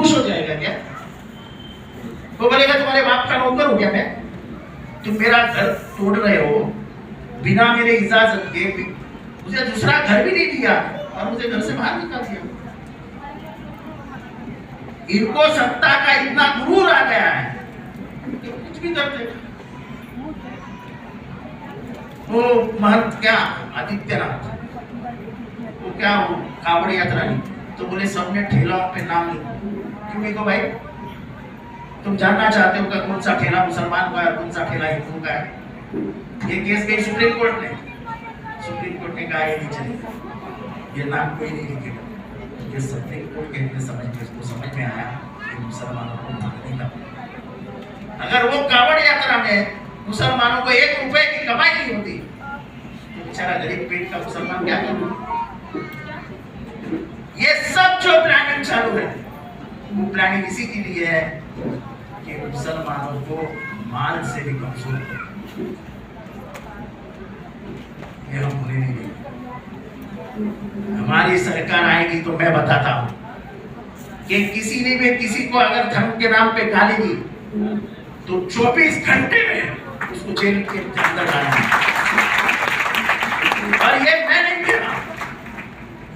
खुश हो जाएगा क्या? वो बोलेगा तुम्हारे बाप का नौकर हो क्या मैं? तुम मेरा घर तोड़ रहे हो बिना मेरे इजाजत के, मुझे दूसरा घर भी नहीं दिया और मुझे घर से बाहर निकाल दिया। इनको सत्ता का इतना गुरूर आ गया है कि कुछ भी करते। वो महंत क्या आदित्यनाथ, वो क्या वो कावड़ यात्रा नहीं, तो बोले सबने ठेलाओं पे नाम लिखो। क्यों लिखो भाई? तुम जानना चाहते हो कि कौन सा ठेला मुसलमान का है और कौन सा ठेला हिंदू का है? ये केस गई सुप्रीम कोर्ट ने। सुप्रीम कोर्ट ने कहा ये नहीं चलेगा, ये नाम कोई नहीं लिखेगा। ये सुप्रीम कोर्ट के समझ में आया कि मुसलमानों को मारने का। अगर वो कावड़ यात्रा में मुसलमानों को 1 रुपए की कमाई नहीं होती तो बेचारा गरीब पेट का मुसलमान क्या करेगा? ये सब जो प्लानिंग चालू है वो प्लानिंग इसी के लिए है कि मुसलमानों को माल से भी कमजोर करें। ये हम होने नहीं देंगे। हमारी सरकार आएगी तो मैं बताता हूं कि किसी ने भी किसी को अगर धर्म के नाम पे गाली दी तो 24 घंटे में उसको जेल के अंदर डालना। और ये मैं नहीं कह रहा,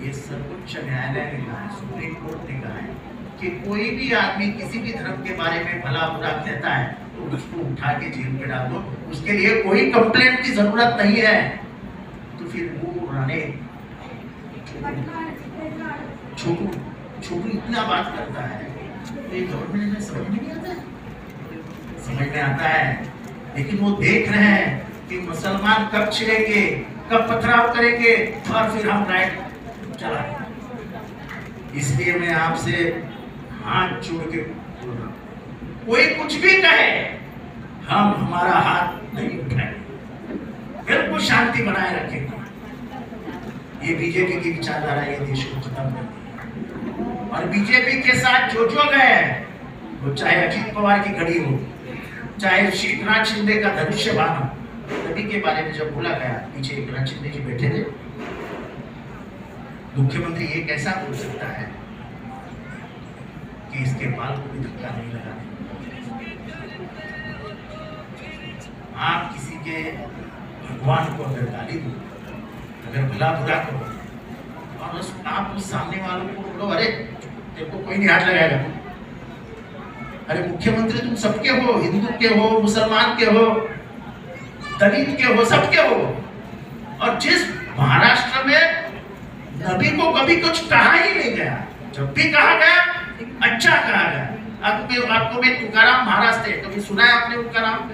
ये सर्वोच्च न्यायालय ने कहा है, सुप्रीम कोर्ट ने कहा है कि कोई भी आदमी किसी भी धर्म के बारे में भला बुरा कहता है तो उसको उठा के जेल में डाल दो। उसके लिए कोई कंप्लेंट की जरूरत नहीं है। तो फिर वो राणे छोटू इतना बात करता है तो ये गवर्नमेंट में समझ में नहीं आता है? समझ में आता है, लेकिन वो देख रहे हैं कि मुसलमान कब छिड़ेंगे, कब पथराव करेंगे और फिर हम राइट चलाएंगे। इसलिए मैं आपसे हाथ जोड़ के बोल रहा हूं, कोई कुछ भी कहे हम हमारा हाथ नहीं उठाएंगे, बिल्कुल शांति बनाए रखेंगे। ये बीजेपी की विचारधारा ये देश को खत्म कर दी। और बीजेपी के साथ जो गए वो चाहे अजीत पवार की घड़ी हो, चाहे एकनाथ शिंदे का धनुष्य बाण हो, सभी के बारे में जब बोला गया, पीछे एकनाथ शिंदे जी बैठे थे। मुख्यमंत्री ये कैसा बोल सकता है कि इसके बाल को भी धक्का नहीं लगाने? आप किसी के भगवान को अगर गाली दो, अगर भला बुरा करो और आप उस सामने वालों को बोलो अरे तेरे को कोई नहीं हाथ लगाएगा, अरे मुख्यमंत्री तुम सबके हो, हिंदू के हो, मुसलमान के हो, दलित के हो, सबके हो। और जिस महाराष्ट्र में नबी को कभी कुछ कहा ही नहीं गया, जब भी कहा गया अच्छा कहा गया। आपको में तुकाराम महाराज थे, कभी सुना है आपने उनका नाम?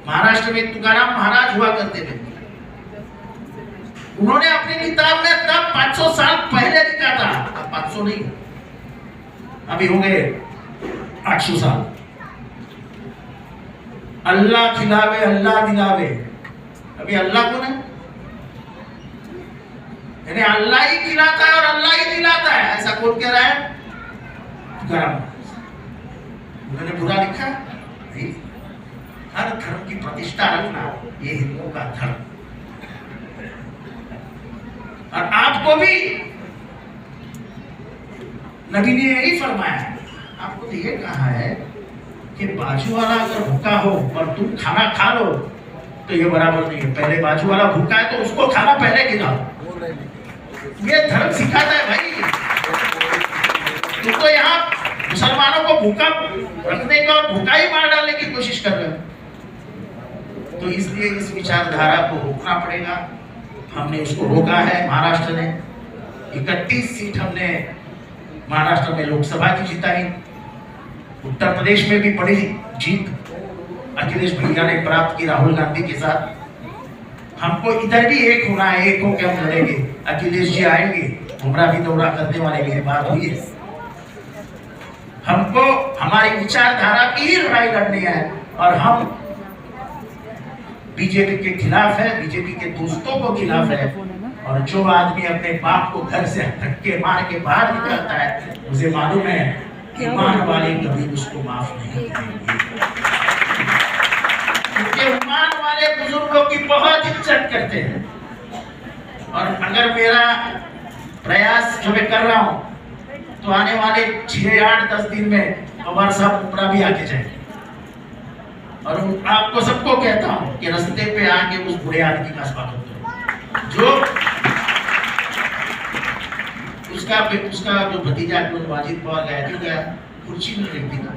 महाराष्ट्र में तुकाराम महाराज हुआ करते थे। उन्होंने अपनी किताब में तब 500 साल पहले लिखा था, अब 500 नहीं, अभी हो गए 800 साल। अल्लाह खिलावे अल्लाह दिलावे, अभी अल्लाह कौन है? यानी अल्लाह ही खिलाता है और अल्लाह ही दिलाता है, ऐसा कौन कह रहा है? उन्होंने बुरा लिखा नहीं। हर धर्म की प्रतिष्ठा रखना ये हिंदुओं का धर्म। और आपको भी नबी ने यही फरमाया, आपको तो ये कहा है कि बाजू वाला अगर भूखा हो और तुम खाना खा लो तो ये बराबर नहीं है। पहले बाजू वाला भूखा है तो उसको खाना पहले खिलाओ। ये धर्म सिखाता है भाई। तुम तो यहाँ मुसलमानों को भूखा रखने का और भूखा ही मार डालने की कोशिश कर रहे हो। तो इसलिए इस विचारधारा को रोकना पड़ेगा। हमने इसको रोका है। महाराष्ट्र ने 31 सीट हमने महाराष्ट्र में लोकसभा की जिताई। उत्तर प्रदेश में भी बड़ी जीत अखिलेश भैया ने प्राप्त की राहुल गांधी के साथ। हमको इधर भी एक होना है, एक होकर हम लड़ेंगे। अखिलेश जी आएंगे, घुमरा भी दौरा करने वाले मेरी बात हुई है। हमको हमारी विचारधारा की ही लड़ाई लड़नी है और हम बीजेपी के खिलाफ है, बीजेपी के दोस्तों को खिलाफ है। और जो आदमी अपने बाप को घर से धक्के मार के बाहर निकलता है, मुझे मालूम है ईमान वाले कभी उसको माफ नहीं करेंगे, क्योंकि ईमान वाले बुजुर्गों की बहुत इज्जत करते हैं। और अगर मेरा प्रयास जो मैं कर रहा हूं तो आने वाले 6, 8, 10 दिन में पवार साहब उमरा भी आके जाएंगे। और आपको सबको कहता हूं कि रास्ते पे आके उस बुरे आदमी का स्वागत करो जो उसका जो भतीजा वाजिद पवार गया क्यों गया, कुर्सी मिल रही थी ना।